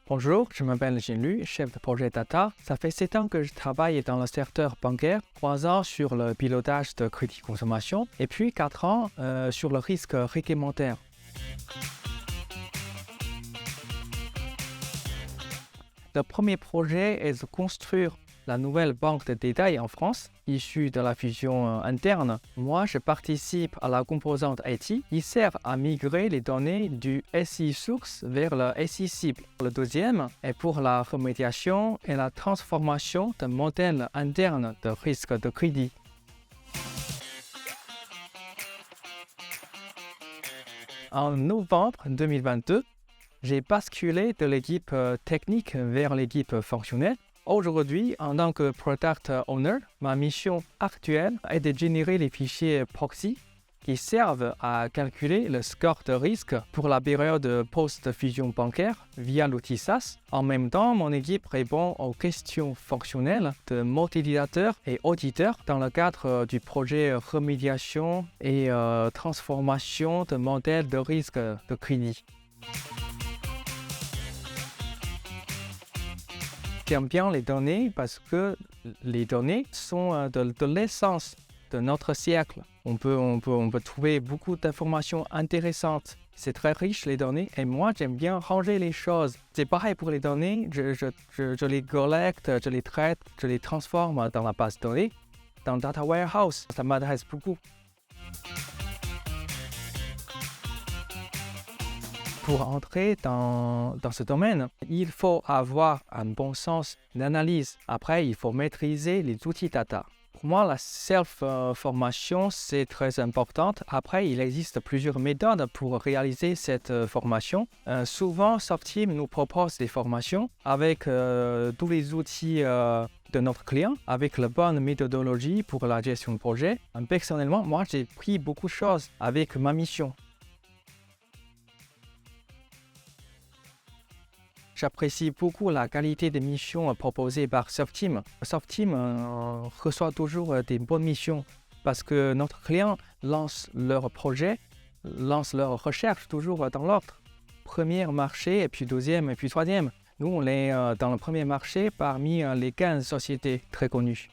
Bonjour, je m'appelle Jean-Luc, chef de projet Data. Ça fait 7 ans que je travaille dans le secteur bancaire, 3 ans sur le pilotage de crédit consommation et puis 4 ans sur le risque réglementaire. Le premier projet est de construire la nouvelle banque de détail en France, issue de la fusion interne. Moi, je participe à la composante IT qui sert à migrer les données du SI source vers le SI cible. Le deuxième est pour la remédiation et la transformation d'un modèle interne de risque de crédit. En novembre 2022, j'ai basculé de l'équipe technique vers l'équipe fonctionnelle. Aujourd'hui, en tant que Product Owner, ma mission actuelle est de générer les fichiers proxy qui servent à calculer le score de risque pour la période post-fusion bancaire via l'outil SaaS. En même temps, mon équipe répond aux questions fonctionnelles de modélisateurs et auditeurs dans le cadre du projet remédiation et transformation de modèles de risque de crédit. J'aime bien les données parce que les données sont de l'essence de notre siècle. On peut trouver beaucoup d'informations intéressantes. C'est très riche les données et moi j'aime bien ranger les choses. C'est pareil pour les données, je les collecte, je les traite, je les transforme dans la base de données, dans Data Warehouse. Ça m'intéresse beaucoup. Pour entrer dans ce domaine, il faut avoir un bon sens d'analyse. Après, il faut maîtriser les outils data. Pour moi, la self-formation, c'est très important. Après, il existe plusieurs méthodes pour réaliser cette formation. Souvent, Softeam nous propose des formations avec tous les outils de notre client, avec la bonne méthodologie pour la gestion de projet. Personnellement, moi, j'ai pris beaucoup de choses avec ma mission. J'apprécie beaucoup la qualité des missions proposées par Softeam. Softeam reçoit toujours des bonnes missions parce que notre client lance leur projet, lance leur recherche toujours dans l'ordre. Premier marché, et puis deuxième, et puis troisième. Nous, on est dans le premier marché parmi les 15 sociétés très connues.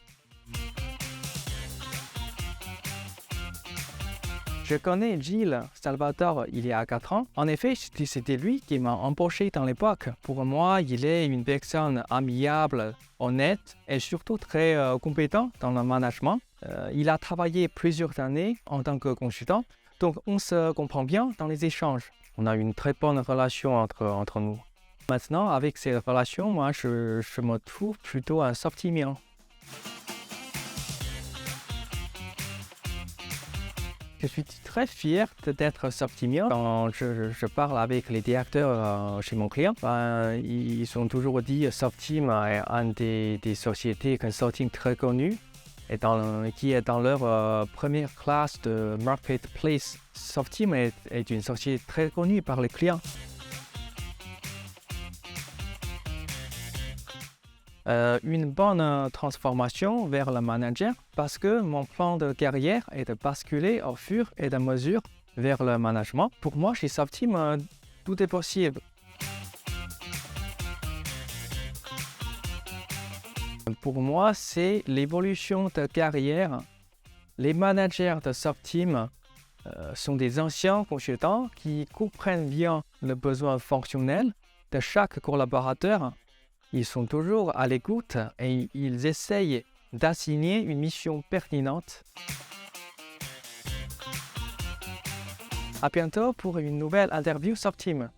Je connais Gilles Salvatore il y a 4 ans. En effet, c'était lui qui m'a embauché dans l'époque. Pour moi, il est une personne amiable, honnête et surtout très compétent dans le management. Il a travaillé plusieurs années en tant que consultant, donc on se comprend bien dans les échanges. On a une très bonne relation entre nous. Maintenant, avec ces relations, moi, je me trouve plutôt un Softeamien. Je suis très fier d'être Softeamien. Quand je parle avec les directeurs chez mon client, ils ont toujours dit que Softeam est une des sociétés consulting très connues et qui est dans leur première classe de marketplace. Softeam est une société très connue par les clients. Une bonne transformation vers le manager parce que mon plan de carrière est de basculer au fur et à mesure vers le management. Pour moi, chez Softeam, tout est possible. Pour moi, c'est l'évolution de carrière. Les managers de Softeam sont des anciens consultants qui comprennent bien le besoin fonctionnel de chaque collaborateur. Ils sont toujours à l'écoute et ils essayent d'assigner une mission pertinente. À bientôt pour une nouvelle interview Softeam.